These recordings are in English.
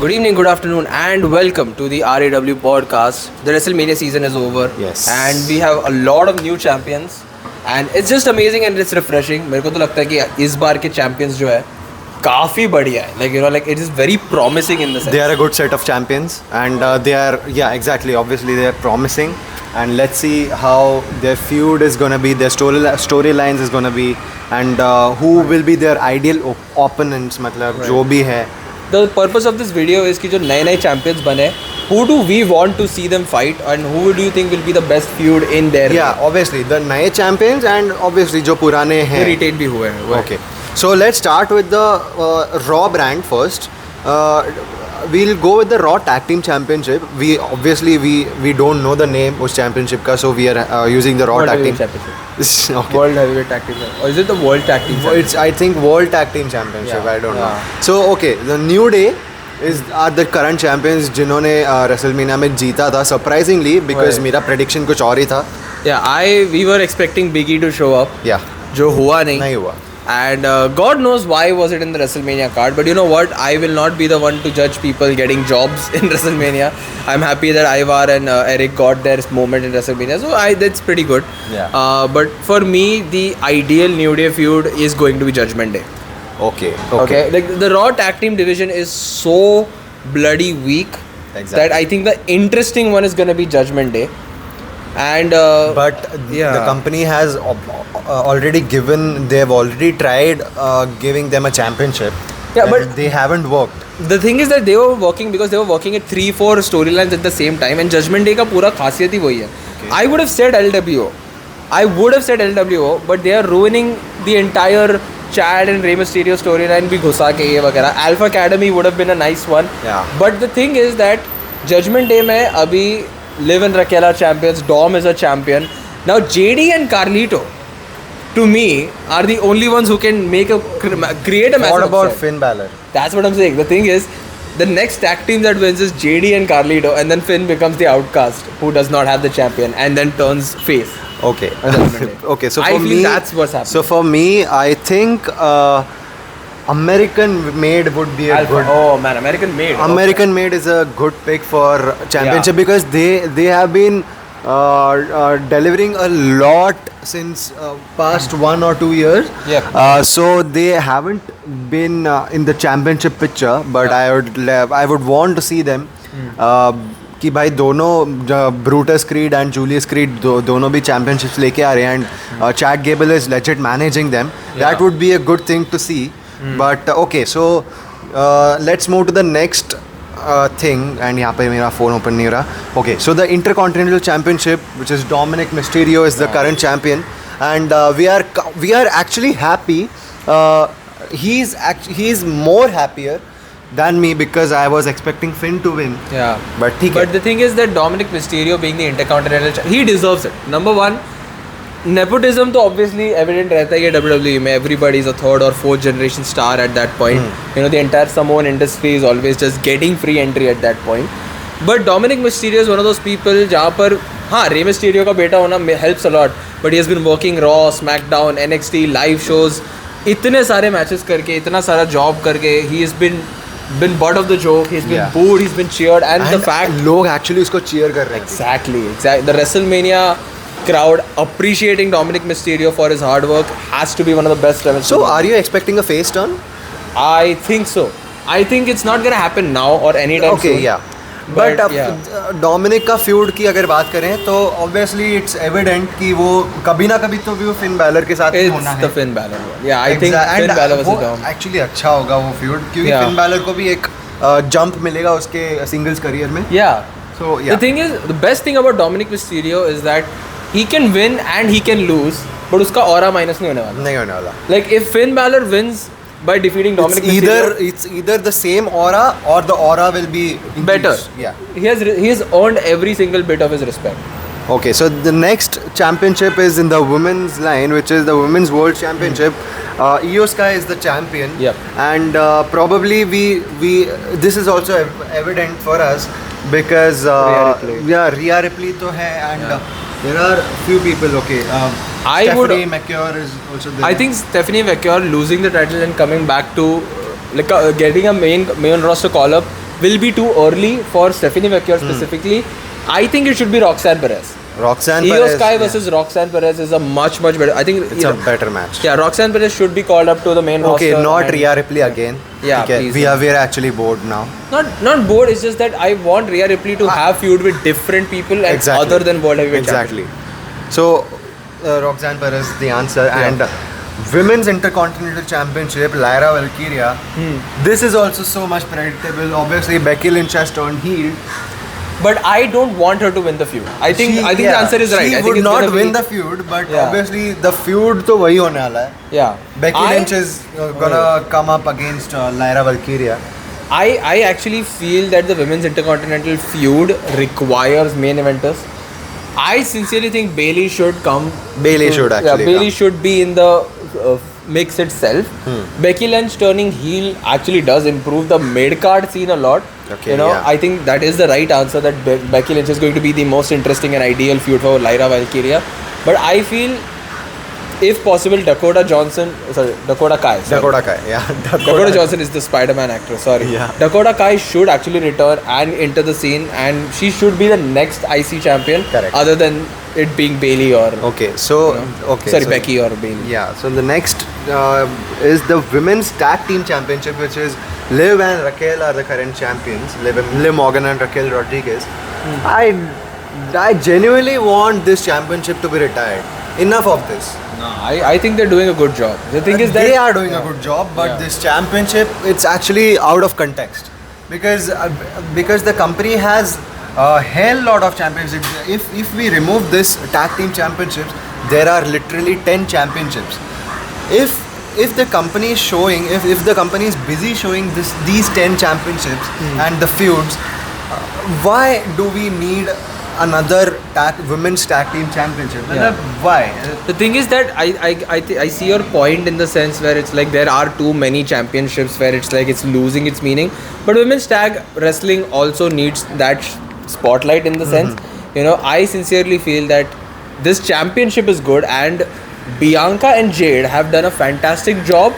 Good evening, good afternoon, and welcome to the RAW podcast. The WrestleMania season is over. Yes. And we have a lot of new champions. And it's just amazing and it's refreshing. मेरे को तो लगता है कि इस बार के champions जो है काफ़ी बढ़िया है. Like it is very promising in the sense. They are a good set of champions, and they are exactly. Obviously, they are promising, and let's see how their feud is gonna be, their storylines is gonna be, and who will be their ideal opponents. मतलब जो भी है. The purpose of this video is कि जो नए champions बने, who do we want to see them fight, and who do you think will be the best feud in their? Yeah, obviously the नए champions and obviously जो पुराने हैं. retain भी हुए हैं. Okay, so let's start with the Raw brand first. We'll go with the Raw Tag Team Championship. We don't know the name उस championship का, so we are using the Raw World Tag Team. Championship. Okay. World Heavyweight Tag Team. Or is it the World Tag Team? It's I think World Tag Team Championship. Yeah, I don't know. yeah. So okay, the New Day are the current champions जिन्होंने WrestleMania में जीता था surprisingly because Right. मेरा prediction कुछ और ही था. Yeah, we were expecting Big E to show up. Yeah. जो हुआ नहीं. हुआ. And God knows why was it in the WrestleMania card. But you know what? I will not be the one to judge people getting jobs in WrestleMania. I'm happy that Ivar and Eric got their moment in WrestleMania. So that's pretty good. Yeah. But for me, the ideal New Day feud is going to be Judgment Day. Okay. Like the Raw Tag Team division is so bloody weak that I think the interesting one is going to be Judgment Day. And But the company has already given. They have already tried giving them a championship. Yeah, and but they haven't worked. The thing is that they were working because they were working at 3-4 storylines at the same time, and Judgment Day का पूरा खासियत ही वही है. I would have said LWO, but they are ruining the entire Chad and Rey Mysterio storyline भी घुसा के ये वगैरह. Alpha Academy would have been a nice one. Yeah. But the thing is that Judgment Day में अभी Liv and Raquel are champions. Dom is a champion. Now JD and Carlito, to me, are the only ones who can create a massive What about upset. Finn Balor? That's what I'm saying. The thing is, the next tag team that wins is JD and Carlito, and then Finn becomes the outcast who does not have the champion and then turns face. Okay. Okay. So for I feel me, that's what's happening. So for me, I think American Made would be a good. Oh man, American Made. American Made is a good pick for championship because they have been delivering a lot since past 1 or 2 years. Yep. So they haven't been in the championship picture, but I would want to see them. कि भाई दोनों Brutus Creed and Julius Creed दोनों भी championships लेके आ रहे हैं and Chad Gable is legit managing them. That would be a good thing to see. But okay, so let's move to the next thing. And यहाँ पे मेरा phone open नहीं हो रहा. Okay, so the Intercontinental Championship which is Dominik Mysterio is the current champion and we are actually happy. he is more happier than me because I was expecting Finn to win. Yeah. But the thing is that Dominic Mysterio being the Intercontinental he deserves it. Number one, nepotism तो obviously evident रहता है WWE में. Everybody is a third or fourth generation star at that point. You know, the entire Samoan industry is always just getting free entry at that point. But Dominic Mysterio is one of those people जहाँ पर हाँ Rey Mysterio का बेटा होना helps a lot. But he has been working Raw, SmackDown, NXT, live shows, इतने सारे matches करके, इतना सारा job करके, he has been butt of the joke, he's been booed, he's been cheered, and the fact लोग actually उसको cheer कर रहे हैं. Exactly. The WrestleMania crowd appreciating Dominic Mysterio for his hard work has to be one of the best. So are you expecting a face turn? I think so. I think it's not gonna happen now or anytime soon. Okay, yeah. But Dominik का feud की अगर बात करें तो obviously it's evident कि वो कभी ना कभी तो भी वो फिन बैलर के साथ होना है. It's the Finn Balor one. Yeah, I think Finn Balor was a Dom. Actually अच्छा होगा वो फ्यूड क्योंकि फिन बैलर को भी एक जंप मिलेगा उसके सिंगल्स करियर में. Yeah. So The thing is, the best thing about Dominic Mysterio is that he can win and he can lose, but उसका aura minus नहीं होने वाला. नहीं होने वाला. Like if Finn Balor wins by defeating Dominic Mysterio, it's either the same aura or the aura will be increased. better. Yeah. He has earned every single bit of his respect. Okay, so the next championship is in the women's line, which is the Women's World Championship. Io Sky is the champion. Yep. And probably we this is also evident for us because Rhea Ripley तो है and there are few people. Okay. Stephanie McCure is also there. I think Stephanie McCure losing the title and coming back to like getting a main roster call up will be too early for Stephanie McCure specifically. I think it should be Roxanne Perez. Roxanne Io Perez. Sky versus Roxanne Perez is a much better. I think It's a better match. Yeah, Roxanne Perez should be called up to the main Okay, roster. not and- Rhea Ripley again. Yeah, Okay, please, we are actually bored now. Not bored. It's just that I want Rhea Ripley to have feud with different people and Exactly. other than World Heavyweight Exactly. So Roxanne Perez is the answer, and Women's Intercontinental Championship, Lyra Valkyria. This is also so much predictable. Obviously, Becky Lynch has turned heel. But I don't want her to win the feud. I think the answer is right. She I think would it's not gonna win be, the feud, but Yeah. obviously the feud to wahi hone wala hai. Yeah. Becky Lynch is gonna come up against Lyra Valkyria. I actually feel that the women's intercontinental feud requires main eventers. I sincerely think Bailey should come. Bailey should actually Bailey come. should be in the mix itself. Becky Lynch turning heel actually does improve the mid card scene a lot. Okay, you know, yeah. I think that is the right answer. That Becky Lynch is going to be the most interesting and ideal feud for Lyra Valkyria. But I feel, if possible, Dakota Kai. Sorry. Dakota Kai, yeah. Dakota Johnson is the Spider-Man actor, sorry. Yeah. Dakota Kai should actually return and enter the scene, and she should be the next IC champion. Correct. Other than it being Bailey or Okay, so sorry, Becky or Bailey. Yeah, so the next is the Women's Tag Team Championship, which is Liv and Raquel are the current champions. Liv Morgan and Raquel Rodriguez. I genuinely want this championship to be retired. Enough of this. I think they're doing a good job. The thing is that They are doing a good job, but this championship, it's actually out of context because the company has a hell lot of championships. If we remove this tag team championships, there are literally 10 championships. If the company is showing, if the company is busy showing these 10 championships and the feuds, why do we need another women's tag team championship? Yeah. Why? the thing is that I see your point in the sense where it's like there are too many championships where it's like it's losing its meaning. But women's tag wrestling also needs that spotlight in the sense. You know, I sincerely feel that this championship is good and Bianca and Jade have done a fantastic job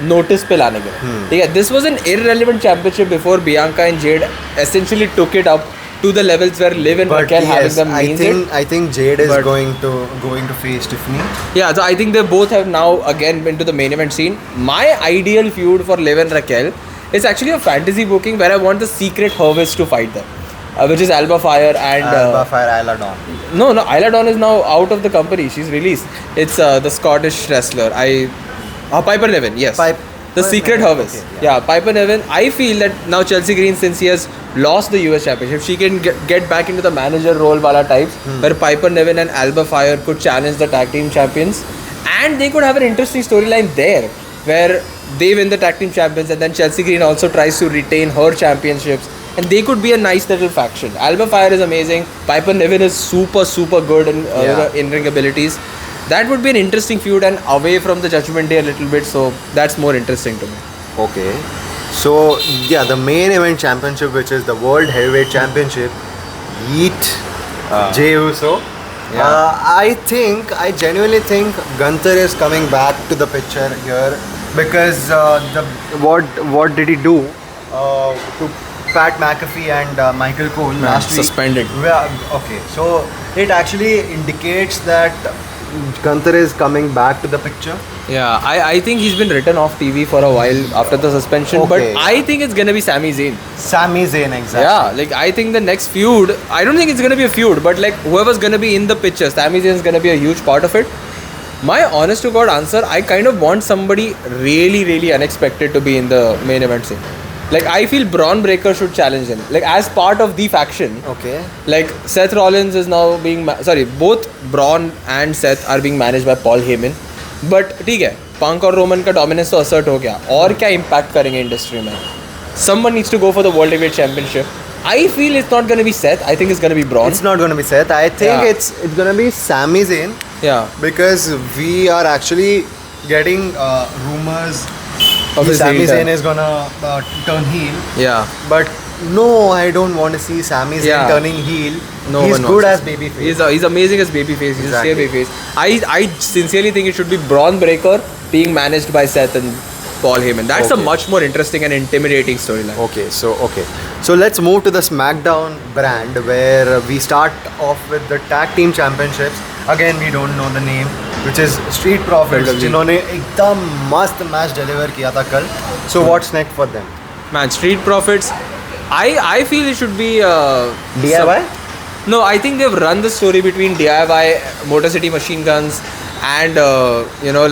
notice पे लाने के. Yeah, this was an irrelevant championship before Bianca and Jade essentially took it up to the levels where Liv and But Raquel having yes, them means it. I think Jade is But- going to face Tiffany. Yeah, so I think they both have now again been to the main event scene. My ideal feud for Liv and Raquel is actually a fantasy booking where I want the secret Hervis to fight them, which is Alba Fire and Alba Fire, Isla Dawn. no, Isla Dawn is now out of the company. She's released. It's the Scottish wrestler. Piper Niven. Yes. The secret Niven, Hervis. okay, Yeah, Piper Niven. I feel that now Chelsea Green, since he has lost the US Championship, she can get back into the manager role wala types, where Piper Niven and Alba Fire could challenge the tag team champions, and they could have an interesting storyline there, where they win the tag team champions, and then Chelsea Green also tries to retain her championships, and they could be a nice little faction. Alba Fire is amazing. Piper Niven is super good in ring abilities. That would be an interesting feud and away from the Judgment Day a little bit, so that's more interesting to me. Okay. So yeah, the main event championship, which is the World Heavyweight Championship, Yeet, Jey Uso. I genuinely think Gunther is coming back to the picture here because what did he do to Pat McAfee and Michael Cole last week? Suspended. Okay, so it actually indicates that Gunther is coming back to the picture. Yeah, I think he's been written off TV for a while after the suspension, Okay. but I think it's gonna be Sami Zayn. Sami Zayn, exactly. Yeah, like I think the next feud, I don't think it's gonna be a feud, but like whoever's gonna be in the picture, Sami Zayn is gonna be a huge part of it. My honest to God answer, I kind of want somebody really unexpected to be in the main event scene. Like I feel Braun Breaker should challenge him, like as part of the faction. Okay. Like Seth Rollins is now being both Braun and Seth are being managed by Paul Heyman. But ठीक है, Punk और Roman का dominance तो assert हो गया. और क्या impact करेंगे industry में? Someone needs to go for the World Heavyweight Championship. I feel it's not gonna be Seth. I think it's gonna be Braun. It's not going to be Seth. I think Yeah. it's going to be Sami Zayn Yeah. because we are actually getting rumors Of his Sami heel turn. Zayn is going to turn heel. Yeah. But no, I don't want to see Sami Zayn Yeah. turning heel. No He's one good wants as babyface. He's amazing as babyface. He's Exactly. a babyface. I sincerely think it should be Braun Breaker being managed by Seth and Paul Heyman. That's a Okay. much more interesting and intimidating storyline. Okay. So let's move to the SmackDown brand where we start off with the tag team championships. Again, we don't know the name, which is Street Profits, WWE. जिन्होंने एकदम मस्त match deliver किया था कल. So what's next for them? Man, Street Profits, I feel it should be DIY? No, I think they've run the story between DIY, Motor City Machine Guns, and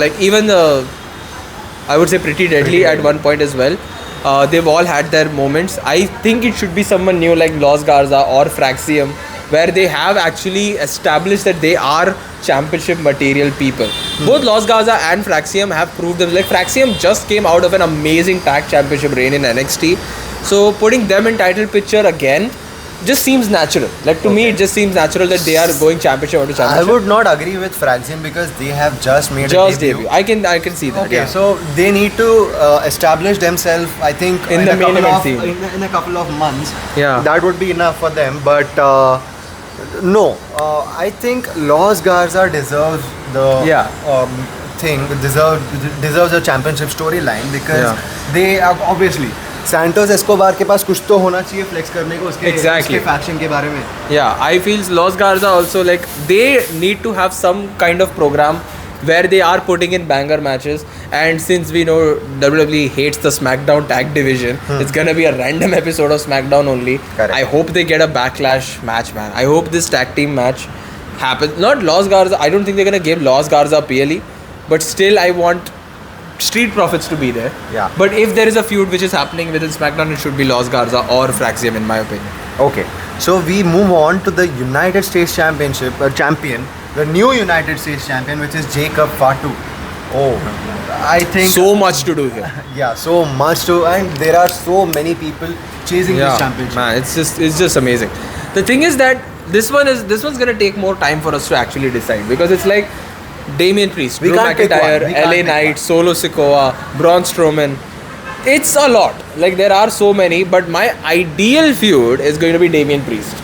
like even I would say Pretty Deadly at one point as well. They've all had their moments. I think it should be someone new like Los Garza or Fraxium, where they have actually established that they are championship material people. Both Los Garza and Fraxium have proved them. Like Fraxium just came out of an amazing tag championship reign in NXT, so putting them in title picture again just seems natural. Like to me, it just seems natural that they are going championship after I championship. would not agree with Fraxium because they have just made a Just debut. debut. I can see that. Okay, Yeah. so they need to establish themselves. I think In the a main couple event of scene. in a couple of months. Yeah. that would be enough for them. But no, I think Los Garza deserves the deserves a championship storyline because Yeah. they are obviously Santos Escobar के पास कुछ तो होना चाहिए flex करने को उसके Exactly. Faction के बारे में. Yeah, I feel Los Garza also, like they need to have some kind of program where they are putting in banger matches. And since we know WWE hates the SmackDown tag division, it's gonna be a random episode of SmackDown only. Correct. I hope they get a backlash match, man. I hope this tag team match happens. Not Los Garza. I don't think they're gonna give Los Garza PLE, but still I want Street Profits to be there. Yeah. But if there is a feud which is happening within SmackDown, it should be Los Garza or Fraxium, in my opinion. Okay, so we move on to the United States Championship champion, the new United States champion, which is Jacob Fatu. Oh, I think So much to do here. yeah, so much to, and there are so many people chasing this championship. man, it's just amazing. The thing is that this one's gonna take more time for us to actually decide, because it's like Damian Priest, We Drew can't pick McIntyre, one. We can't LA pick Knight, one. Solo Sikoa, Braun Strowman. It's a lot. Like there are so many, but my ideal feud is going to be Damian Priest.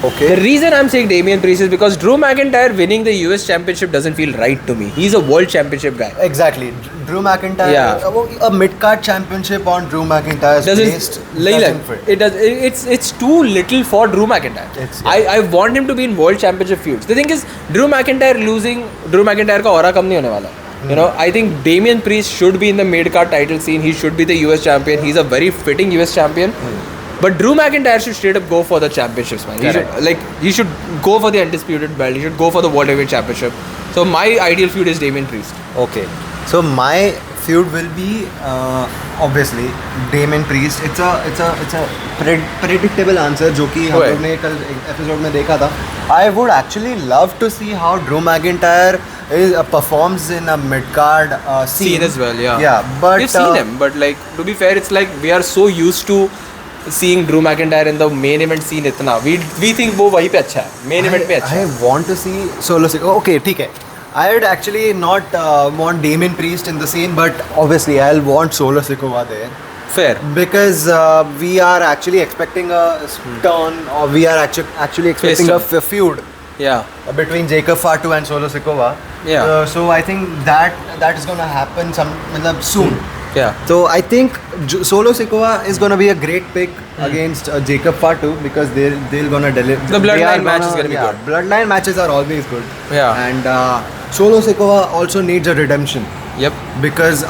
Okay. The reason I'm saying Damian Priest is because Drew McIntyre winning the US Championship doesn't feel right to me. He's a World Championship guy. Exactly. Drew McIntyre. Yeah. A mid-card championship on Drew McIntyre's waist doesn't fit. It does. It's too little for Drew McIntyre. It's- I want him to be in World Championship feuds. The thing is, Drew McIntyre losing, Drew McIntyre का aura कम नहीं होने वाला. You know, I think Damian Priest should be in the mid-card title scene. He should be the US champion. He's a very fitting US champion. But Drew McIntyre should straight up go for the championships, man. He should go for the undisputed belt. He should go for the World Heavyweight Championship. So my ideal feud is Damian Priest. Okay. So my feud will be obviously Damian Priest. It's a predictable answer जो कि हम लोग ने कल episode में देखा था. I would actually love to see how Drew McIntyre performs in a mid-card scene As well, yeah. Yeah, but We've seen him, but like to be fair, it's like we are so used to seeing Drew McIntyre in the main event scene इतना. We think वो वहीं पे अच्छा है. Main event पे अच्छा I है. want to see Solo Sikoa. Okay, ठीक है. I would actually not want Damian Priest in the scene, but obviously I'll want Solo Sikoa there. Fair. Because we are actually expecting a turn, or we are actually expecting a turn. feud Yeah. between Jacob Fatu and Solo Sikoa. Yeah. So I think that is gonna happen soon. Yeah. So I think Solo Sikoa is gonna be a great pick against Jacob Fatu because they'll gonna deliver. The bloodline match is gonna be good. Bloodline matches are always good. Yeah. And Solo Sikoa also needs a redemption. Yep. Because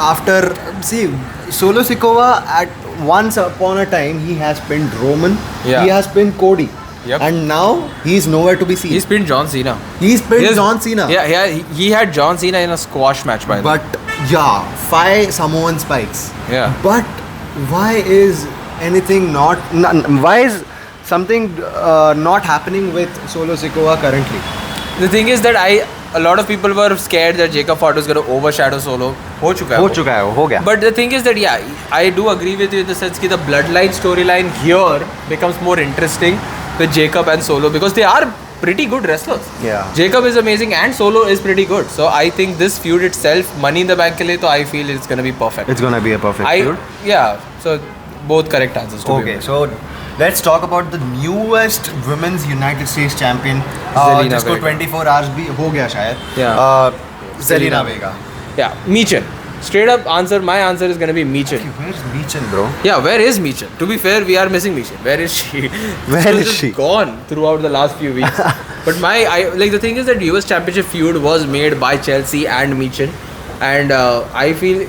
Solo Sikoa at once upon a time he has pinned Roman. Yeah. He has pinned Cody. Yep. And now he's nowhere to be seen. He's pinned John Cena. He's pinned John Cena. Yeah, he had John Cena in a squash match by the way. But yeah, 5 Samoan spikes. Yeah. But why is anything why is something not happening with Solo Sikoa currently? The thing is that a lot of people were scared that Jacob Fatu is going to overshadow Solo. हो चुका है वो. हो गया. But the thing is that I do agree with you in the sense that the bloodline storyline here becomes more interesting with Jacob and Solo because they are pretty good wrestlers. Yeah. Jacob is amazing and Solo is pretty good. So I think this feud itself, Money in the Bank ke liye, to I feel it's going to be perfect. It's gonna be a perfect feud. Yeah. So both correct answers. To be Okay, honest. so let's talk about the newest women's United States champion. Zelina जिसको Vega. 24 hours भी हो गया शायद. Yeah. Zelina Vega. Yeah, Michin. Straight up answer, my answer is gonna be Michin. Where's Michin, bro? Yeah, where is Michin? To be fair, we are missing Michin. Where is she? Where is just she? Gone throughout the last few weeks. But like the thing is that US Championship feud was made by Chelsea and Michin, and I feel,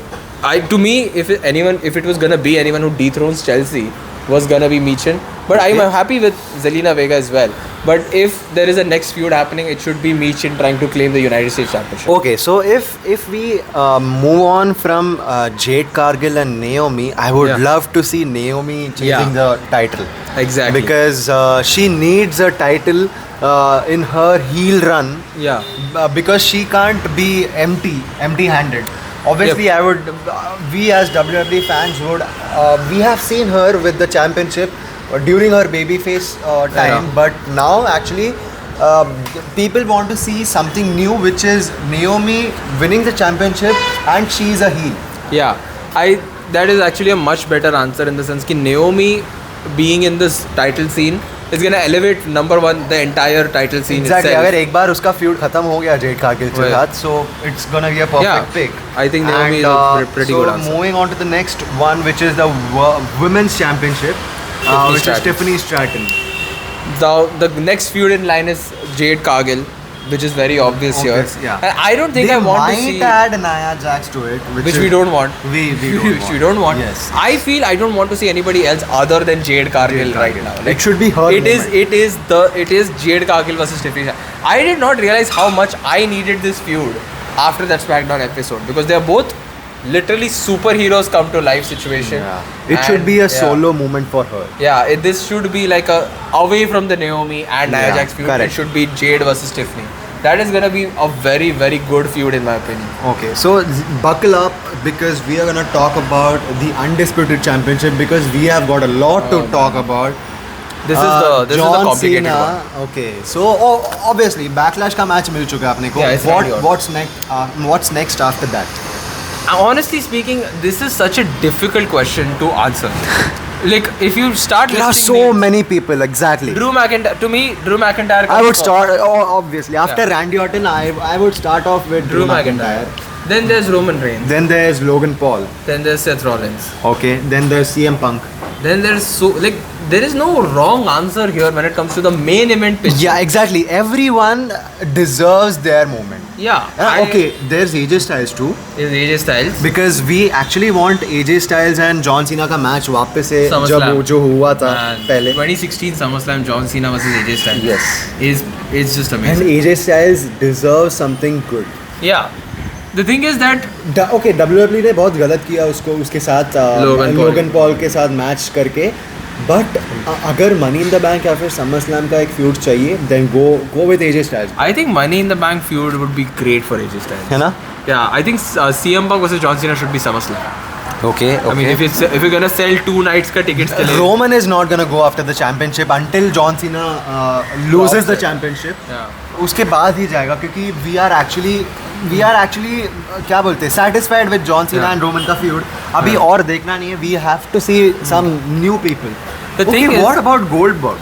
to me, if it was gonna be anyone who dethrones Chelsea, was gonna be Michin. But I'm happy with Zelina Vega as well. But if there is a next feud happening, it should be Michin trying to claim the United States Championship. Okay, so if we move on from Jade Cargill and Naomi, I would Yeah. love to see Naomi chasing Yeah. the title. Exactly. Because she needs a title in her heel run. Yeah. Because she can't be empty-handed. Obviously, I would. We as WWE fans would. We have seen her with the championship during her babyface time, Yeah. but now actually. People want to see something new, which is Naomi winning the championship and she's a heel. Yeah, that is actually a much better answer in the sense that Naomi being in this title scene is gonna elevate number one the entire title scene Exactly. itself. अगर एक बार उसका feud खत्म हो गया Jade Cargill के Well, साथ, so it's gonna be a perfect yeah, pick. I think Naomi is a pretty so good answer. moving on to the next one, which is the women's championship, which is Tiffany Stratton. The next feud in line is Jade Cargill, which is very obvious here. Yeah. And I don't think they I want to might see add Nia Jax to it, which we don't want. We don't which want. we don't want. Yes. I feel I don't want to see anybody else other than Jade Cargill right now. It should be her It is moment. it is Jade Cargill versus Tiffany Stratton. I did not realize how much I needed this feud after that SmackDown episode because they are both literally superheroes come to life situation. Yeah. It should be a solo moment for her. Yeah, this should be like a away from the Naomi and Nia Yeah, Jax feud. correct. It should be Jade versus Tiffany. That is gonna be a very, very good feud in my opinion. Okay, so buckle up because we are gonna talk about the undisputed championship because we have got a lot to talk about. This is the John complicated Cena, one. Okay, so obviously Backlash का match मिल चुका है अपने को. Yeah, it's already on. What's next after that? Honestly speaking, this is such a difficult question to answer. Like, if you start There are listing so names, many people, exactly. Drew McIntyre. To me, Drew McIntyre. I comes would first. start obviously after Yeah. Randy Orton. I would start off with Drew McIntyre. Then there's Roman Reigns. Then there's Logan Paul. Then there's Seth Rollins. Okay. Then there's CM Punk. Then there's there is no wrong answer here when it comes to the main event picture. Yeah, exactly. Everyone deserves their moment. Yeah. Okay, there's AJ Styles too. Is AJ Styles. Because we actually want AJ Styles and John Cena का match वापस से जब SummerSlam. वो जो हुआ था पहले. 2016 SummerSlam John Cena versus AJ Styles. Yes. Is just And amazing. AJ Styles deserves something good. Yeah. The thing is that Okay, WWE ने बहुत गलत किया उसको उसके साथ Logan Paul के साथ मैच करके. But अगर Money in the Bank या फिर SummerSlam का एक feud चाहिए, then go with AJ Styles. I think Money in the Bank feud would be great for AJ Styles. है ना? Yeah, I think CM Punk versus John Cena should be SummerSlam. Okay. I mean, if you're gonna sell 2 nights ka tickets ke liye, Roman is not gonna go after the championship until John Cena loses the championship. yeah. उसके बाद ही जाएगा क्योंकि we are actually क्या बोलते हैं satisfied with John Cena Yeah. and Roman का feud. अभी और देखना नहीं है. We have to see some new people. The Okay, thing is- what about Goldberg?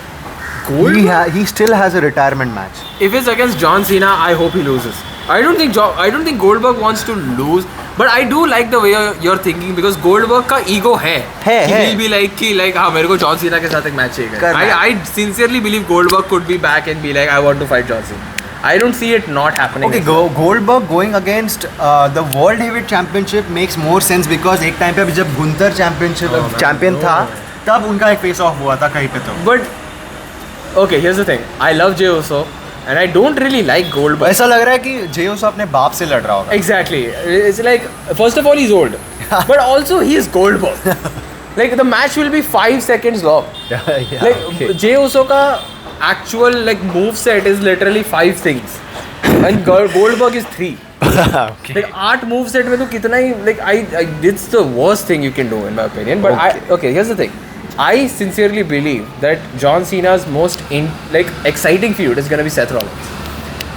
He still has a retirement match. If it's against John Cena, I hope he loses. I don't think Goldberg wants to lose, but I do like the way you're thinking because Goldberg का ego है. है. He'll be like हाँ मेरे को John Cena के साथ एक match चाहिए. करना I sincerely believe Goldberg could be back and be like I want to fight John Cena. I don't see it not happening. Okay, Goldberg going against the World Heavyweight Championship makes more sense because एक time पे जब Gunther champion था तब उनका एक face off हुआ था कहीं पे तो. But okay, here's the thing. I love Jey Uso and I don't really like Goldberg. ऐसा लग रहा है कि Jey Uso अपने बाप से लड़ रहा होगा. Exactly. It's like first of all he's old, but also he is Goldberg. Like the match will be 5 seconds long. Like Jey Uso ka actual like move set is literally 5 things, and Goldberg is 3. Okay. Like 8 move set में तो कितना ही like it's the worst thing you can do in my opinion. But okay, here's the thing. I sincerely believe that John Cena's most exciting feud is gonna be Seth Rollins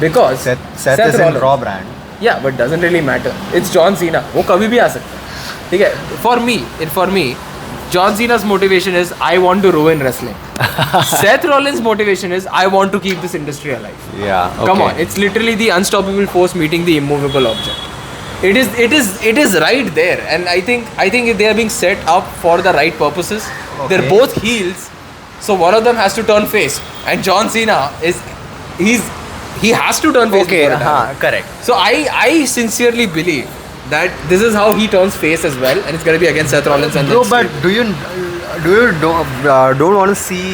because Seth is in Raw brand. Yeah, but doesn't really matter. It's John Cena. वो कभी भी आ सकता है. ठीक है. For me, John Cena's motivation is I want to ruin wrestling. Seth Rollins' motivation is I want to keep this industry alive. Yeah. Okay. Come on, it's literally the unstoppable force meeting the immovable object. It is right there, and I think they are being set up for the right purposes. They're Okay. both heels, so one of them has to turn face, and John Cena he has to turn face. Okay, before it happens. correct. So I sincerely believe that this is how he turns face as well, and it's gonna be against Seth Rollins and Bro, then but Steve. don't want to see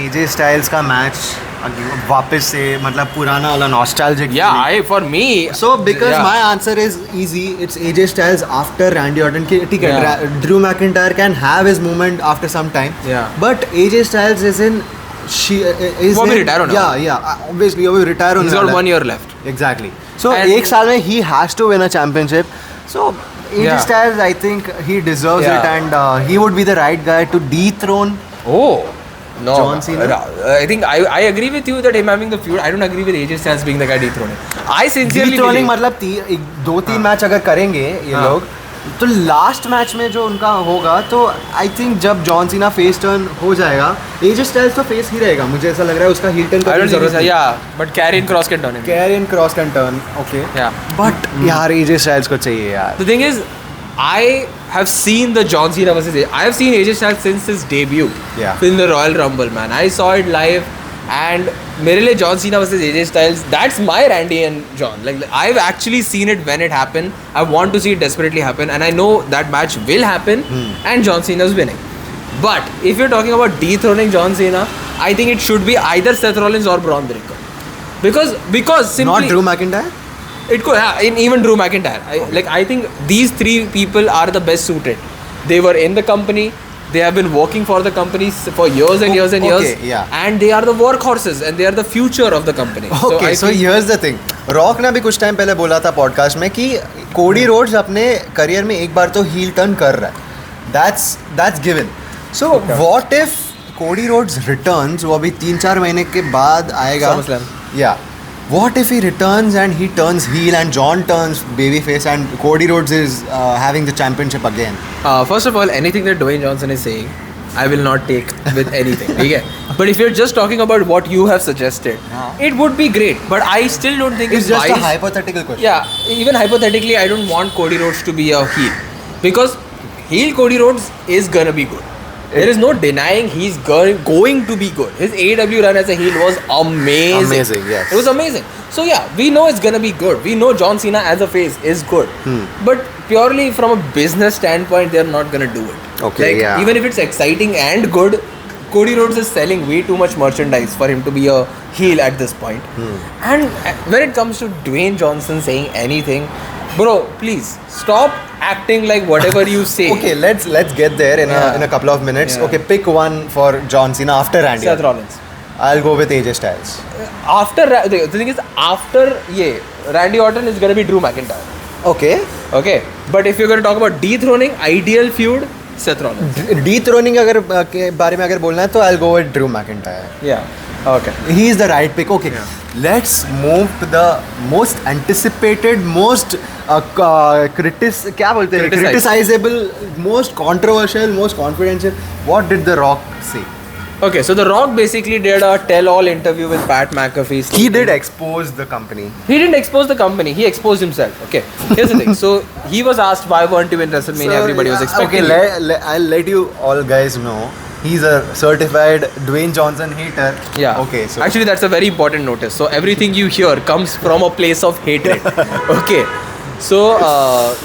AJ Styles का match वापस से मतलब पुराना वाला nostalgic feeling. For me. So because yeah. my answer is easy, it's AJ Styles after Randy Orton. ठीक है, Yeah. Drew McIntyre can have his moment after some time. Yeah. But AJ Styles is in. वो अभी retire होने वाला है. Yeah. Obviously, वो retire होने He's got वाला है. 1 year left. Exactly. So And- एक साल में he has to win a championship. So AJ Yeah. Styles, I think he deserves Yeah. it, and he would be the right guy to dethrone. Oh. No, John Cena? I think I agree with you that him having the feud. I don't agree with AJ Styles being the guy dethroning. I sincerely Dethroning believe. मतलब 2-3 match अगर करेंगे ये हाँ. लोग, तो last match में जो उनका होगा, तो आई थिंक जब जॉन सीना फेस टर्न हो जाएगा, एजे स्टाइल्स तो फेस ही रहेगा. मुझे ऐसा लग रहा है उसका heel turn I don't think so. Yeah, but Karrion Kross can turn him. Carrion Kross can turn. Okay, Yeah. But यार एजे स्टाइल्स को चाहिए यार. The thing is, I have seen the John Cena versus AJ. I have seen AJ Styles since his debut Yeah. in the Royal Rumble, man. I saw it live, and मेरे लिए John Cena versus AJ Styles, that's my Randy and John. Like I've actually seen it when it happened. I want to see it desperately happen, and I know that match will happen, and John Cena's winning. But if you're talking about dethroning John Cena, I think it should be either Seth Rollins or Braun Breaker, because simply not Drew McIntyre. it could, yeah, in even Drew McIntyre. I think these three people are the best suited. They were in the company. They have been working for the company for years and years and Okay, years. yeah. And they are the workhorses, and they are the future of the company. Okay, I so think- here's the thing. Rock ने भी कुछ time पहले बोला था podcast में कि Cody Rhodes अपने career में एक बार तो हील टर्न कर रहा है. That's given. So what if Cody Rhodes returns, वो अभी 3-4 महीने के बाद आएगा. SummerSlam. या what if he returns and he turns heel and John turns babyface and Cody Rhodes is having the championship again? First of all, anything that Dwayne Johnson is saying, I will not take with anything. Okay? But if you're just talking about what you have suggested, it would be great. But I still don't think It's just wise. a hypothetical question. Yeah, even hypothetically, I don't want Cody Rhodes to be a heel, because heel Cody Rhodes is gonna be good. There is no denying he's going to be good. His AEW run as a heel was amazing. Amazing, yes. It was amazing. So yeah, we know it's gonna be good. We know John Cena as a face is good. But purely from a business standpoint, they're not gonna do it. Okay, yeah. Even if it's exciting and good, Cody Rhodes is selling way too much merchandise for him to be a heel at this point. And when it comes to Dwayne Johnson saying anything, bro, please stop acting like whatever you say. Okay, let's get there in a couple of minutes. Yeah. Okay, pick one for John Cena after Randy. Seth Rollins. I'll go with AJ Styles. The thing is, after Randy Orton is gonna be Drew McIntyre. Okay. Okay, but if you're gonna talk about dethroning, ideal feud, Seth Rollins. Dethroning अगर के बारे में अगर बोलना है तो I'll go with Drew McIntyre. Yeah. Okay. He is the right pick. Okay, let's move to the most anticipated, most क्या बोलते हैं, criticizable, most controversial, most confidential. What did The Rock say? Okay, so The Rock basically did a tell-all interview with Pat McAfee. He did expose the company. He didn't expose the company. He exposed himself. Okay. Here's the thing. So he was asked why weren't you in WrestleMania? Everybody was expecting. Okay, I'll let you all guys know. He's a certified Dwayne Johnson hater. Yeah. Okay, so actually, that's a very important notice. So everything you hear comes from a place of hatred. Okay. So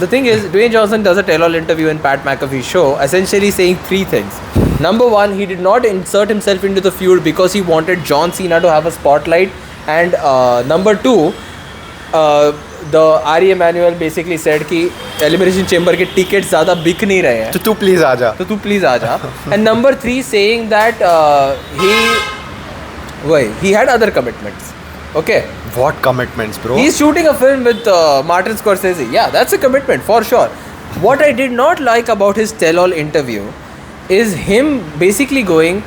the thing is, Dwayne Johnson does a tell-all interview in Pat McAfee's show, essentially saying three things. Number one, he did not insert himself into the feud because he wanted John Cena to have a spotlight. And number two, the Ari Emanuel basically said कि Elimination Chamber के tickets ज़्यादा बिक नहीं रहे हैं. तो तू please आ जा. तो तू प्लीज आ जा. And number three, saying that he had other commitments. Okay. What commitments, bro? He's shooting a film with Martin Scorsese. Yeah, that's a commitment for sure. What I did not like about his tell-all interview is him basically going,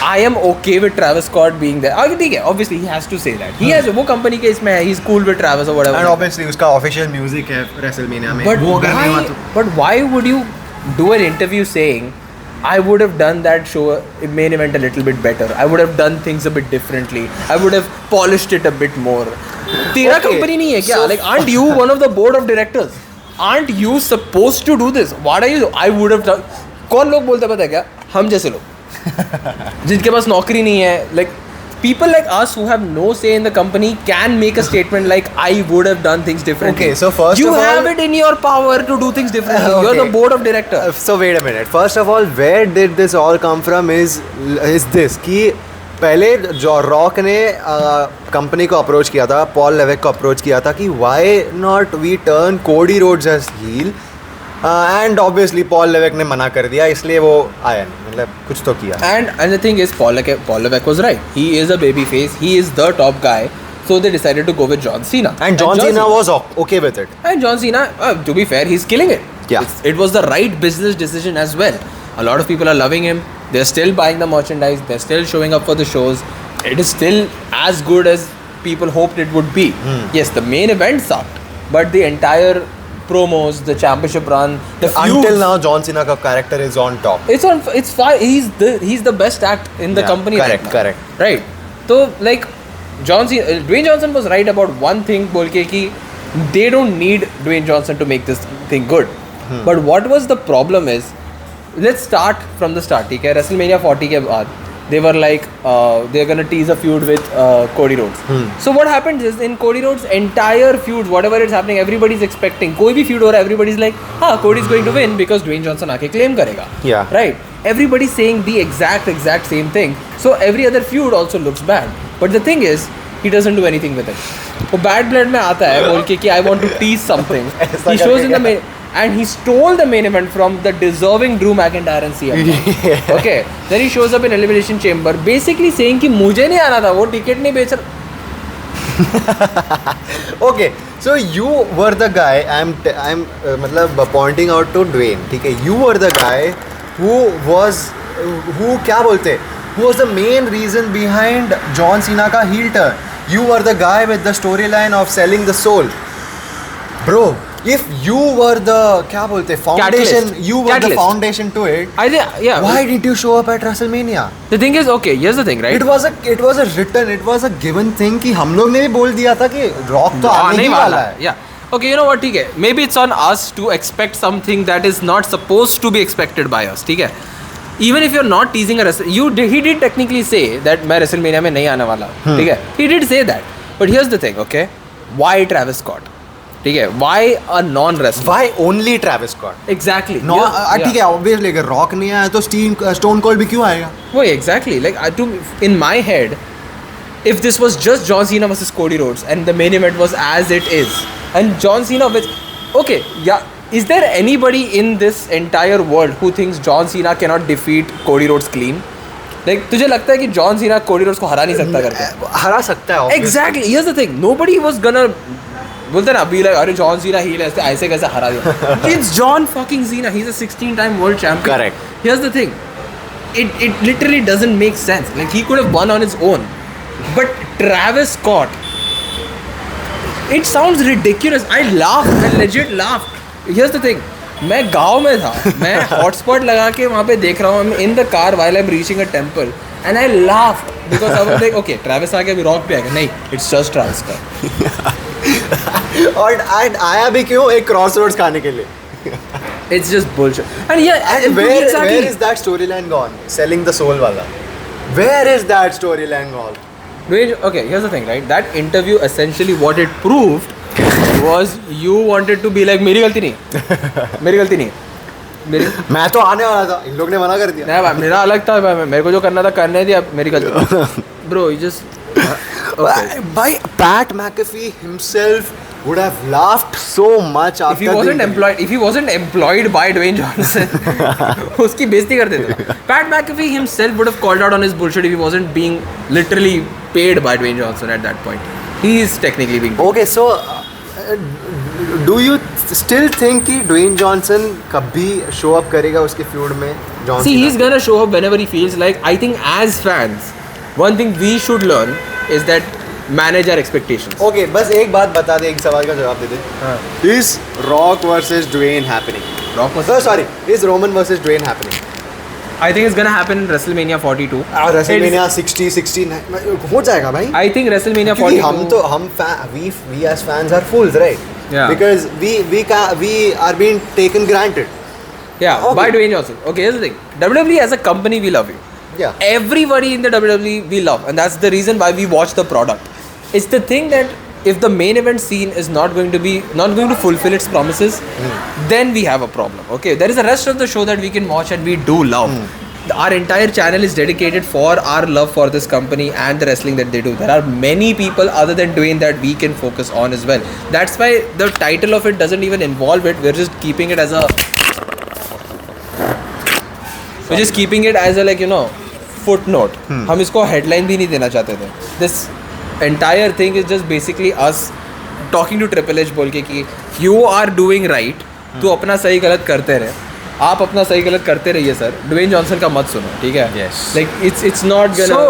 I am okay with Travis Scott being there. ठीक है, obviously he has to say that. He has वो company के इसमें है, he's cool with Travis or whatever. And obviously उसका official music है WrestleMania में. But वो अगर नहीं हुआ तो. why would you do an interview saying, I would have done that show main event a little bit better. I would have done things a bit differently. I would have polished it a bit more. तेरा Okay, company नहीं है क्या? so- Like, aren't you one of the board of directors? aren't you supposed to do this? What are you? I would have done. कौन लोग बोलते पता है क्या? हम जैसे लोग जिनके पास नौकरी नहीं है, like people like us who have no say in the company can make a statement like I would have done things differently. Okay, so first you of all, have it in your power to do things differently. You're the board of directors. So wait a minute. First of all, where did this all come from? Is this कि पहले जो rock ने company को approach किया था, Paul Levesque को approach किया था कि why not we turn Cody Rhodes as heel, and obviously Paul Levesque ने मना कर दिया, इसलिए वो आया नहीं, मतलब कुछ तो किया. And the thing is, Paul Levesque was right. He is a baby face. He is the top guy. So they decided to go with John Cena. And John Cena was okay with it. And John Cena, to be fair, he's killing it. Yeah. It was the right business decision as well. A lot of people are loving him. They're still buying the merchandise. They're still showing up for the shows. It is still as good as people hoped it would be. Yes, the main event sucked, but the entire promos, the championship run, the feuds, Until now, John Cena ka character is on top. it's fine. He's the best act in the company. Correct, right now. correct. Right. So like Dwayne Johnson was right about one thing, बोल के कि they don't need Dwayne Johnson to make this thing good. But what was the problem is, let's start from the start. ठीक है, WrestleMania 40 के बाद they were like they're gonna tease a feud with Cody Rhodes. So what happened is, in Cody Rhodes' entire feud, whatever is happening, everybody's expecting कोई भी feud हो रहा है, everybody's like हाँ Cody's going to win because Dwayne Johnson आके claim करेगा. Yeah. Right. Everybody's saying the exact same thing. So every other feud also looks bad. But the thing is, he doesn't do anything with it. वो Bad Blood में आता है बोल के कि I want to tease something. He shows in the main, and he stole the main event from the deserving Drew McIntyre and CM Punk. Okay. Then he shows up in Elimination Chamber, basically saying कि मुझे नहीं आना था, वो ticket नहीं बेच रहा. Okay, so you were the guy. I'm मतलब pointing out to Dwayne. ठीक है, you were the guy who क्या बोलते, who was the main reason behind John Cena का heel turn. You were the guy with the storyline of selling the soul, bro. If you were the क्या बोलते foundation, Catalyst. you were the Catalyst. foundation to it. I think, yeah. Why did you show up at WrestleMania? The thing is, okay, here's the thing, right? It was a written, it was a given thing कि हम लोग ने भी बोल दिया था कि rock तो आने ही वाला है. Yeah. Okay, you know what, ठीक है. Maybe it's on us to expect something that is not supposed to be expected by us, ठीक है. Even if you're not teasing a wrestler, he did technically say that मैं WrestleMania में नहीं आने वाला, ठीक है. He did say that. But here's the thing, okay? Why Travis Scott? ठीक है. Why a non-wrestler? Why only Travis Scott? Exactly. No, ठीक है, obviously अगर रॉक नहीं आया तो स्टोन कोल्ड भी क्यों आएगा? वो exactly. Like in my head, if this was just John Cena versus Cody Rhodes and the main event was as it is, and John Cena with, okay, yeah, is there anybody in this entire world who thinks John Cena cannot defeat Cody Rhodes clean? Like तुझे लगता है कि John Cena Cody Rhodes को हरा नहीं सकता करके? हरा सकता है. Exactly. Here's the thing. Nobody was gonna बोलते ना be like अरे John Cena heel है ऐसे कैसे हरा दिया? It's John fucking Cena. He's a 16-time world champion. Correct. Here's the thing. It literally doesn't make sense. Like he could have won on his own. But Travis Scott, it sounds ridiculous. I laughed. I legit laughed. Here's the thing. मैं गाँव में था. मैं hotspot लगा के वहाँ पे देख रहा हूँ. I'm in the car while I'm reaching a temple. And I laughed because I was like, okay, Travis आके अभी rock पे आएगा. नहीं, it's just Travis Scott. और आया भी क्यों? एक क्रॉसरोड्स खाने के लिए. It's just bullshit. And yeah, And where is that storyline gone? Selling the soul वाला. Where is that storyline gone? Okay, here's the thing, right? That interview essentially what it proved was you wanted to be like मेरी गलती नहीं. मैं तो आने वाला था, इन लोग ने मना कर दिया. नहीं भाई, मेरा अलग था. मेरे को जो करना था करने दिया. मेरी गलती. Bro, you just okay. By Pat McAfee himself would have laughed so much after If he wasn't employed by Dwayne Johnson, उसकी बेइज्जती कर देते. Pat McAfee himself would have called out on his bullshit if he wasn't being literally paid by Dwayne Johnson at that point. He is technically being paid. Okay, so do you still think कि Dwayne Johnson कभी show up करेगा उसके feud में? John See, Cena? he's gonna show up whenever he feels like. I think as fans, one thing we should learn is that manage our expectations. Okay, बस एक बात बता दे, एक सवाल का जवाब दे दे. Is Rock versus Dwayne happening? Is Roman versus Dwayne happening? I think it's gonna happen in WrestleMania 42. WrestleMania 60, 69 हो जाएगा भाई. I think WrestleMania क्योंकि 42. we as fans are fools, right? Yeah. Because we are being taken granted. Yeah, Okay. by Dwayne Johnson. Okay, here's the thing. WWE as a company, we love you. Yeah. Everybody in the WWE we love, and that's the reason why we watch the product. It's the thing that if the main event scene is not going to fulfill its promises, then we have a problem. Okay, there is a rest of the show that we can watch and we do love. Our entire channel is dedicated for our love for this company and the wrestling that they do. There are many people other than Dwayne that we can focus on as well. That's why the title of it doesn't even involve it. We're just keeping it as a footnote. हम इसको headline भी नहीं देना चाहते थे. This entire thing is just basically us talking to Triple H बोल के कि you are doing right. तू अपना सही गलत करते रहे. आप अपना सही गलत करते रहिए सर. ड्वेन जॉनसन का मत सुनो, ठीक है? Yes. Like it's not gonna. So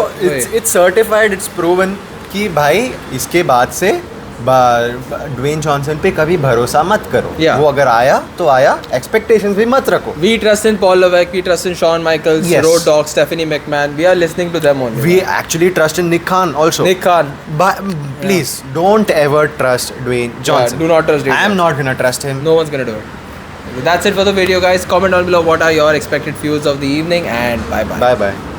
it's certified, it's proven कि भाई इसके बाद से ड्वेन जॉनसन पे कभी भरोसा मत करो. Yeah. वो अगर आया तो आया, expectations भी मत रखो. We trust in Paul Levesque, we trust in Shawn Michaels, Yes. Road Dogg, Stephanie McMahon. We are listening to them only. We actually trust in Nick Khan also. Nick Khan. But please don't ever trust Dwayne Johnson. do not trust Dwayne I am Johnson. not gonna trust him. No one's gonna do it. That's it for the video, guys. Comment down below what are your expected views of the evening, and bye bye. Bye bye.